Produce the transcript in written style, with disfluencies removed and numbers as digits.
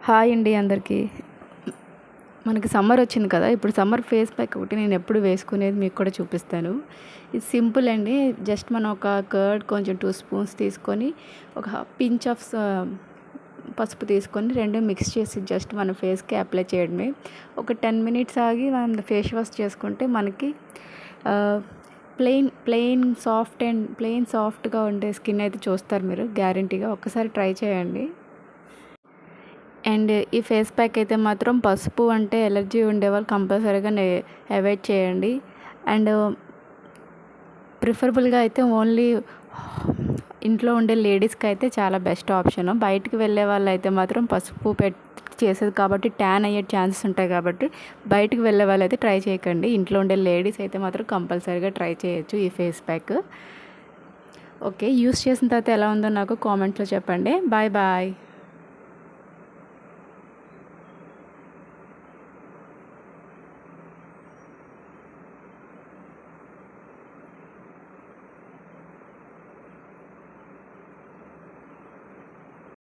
Hi అండి అందరికీ. మనకి సమ్మర్ వచ్చింది కదా, ఇప్పుడు సమ్మర్ ఫేస్ ప్యాక్ ఒకటి నేను ఎప్పుడు వేసుకునేది మీకు కూడా చూపిస్తాను. ఇది సింపుల్ అండి. జస్ట్ మనం ఒక కర్డ్ కొంచెం 2 స్పూన్స్ తీసుకొని ఒక పించ్ ఆఫ్ పసుపు తీసుకొని రెండు మిక్స్ చేసి జస్ట్ మన ఫేస్కి అప్లై చేయడమే. ఒక 10 మినిట్స్ ఆగి మనం ఫేస్ వాష్ చేసుకుంటే మనకి ప్లెయిన్ సాఫ్ట్గా ఉండే స్కిన్ అయితే చూస్తారు మీరు గ్యారంటీగా. ఒక్కసారి ట్రై చేయండి. అండ్ ఈ ఫేస్ ప్యాక్ అయితే మాత్రం పసుపు అంటే ఎలర్జీ ఉండేవాళ్ళు కంపల్సరీగా అవాయిడ్ చేయండి. అండ్ ప్రిఫరబుల్గా అయితే ఓన్లీ ఇంట్లో ఉండే లేడీస్కి అయితే చాలా బెస్ట్ ఆప్షను. బయటికి వెళ్ళే వాళ్ళు అయితే మాత్రం పసుపు చేసేది కాబట్టి ట్యాన్ అయ్యే ఛాన్సెస్ ఉంటాయి కాబట్టి బయటికి వెళ్ళే వాళ్ళు అయితే ట్రై చేయకండి. ఇంట్లో ఉండే లేడీస్ అయితే మాత్రం కంపల్సరీగా ట్రై చేయొచ్చు ఈ ఫేస్ ప్యాక్. ఓకే, యూస్ చేసిన తర్వాత ఎలా ఉందో నాకు కామెంట్స్లో చెప్పండి. Bye bye.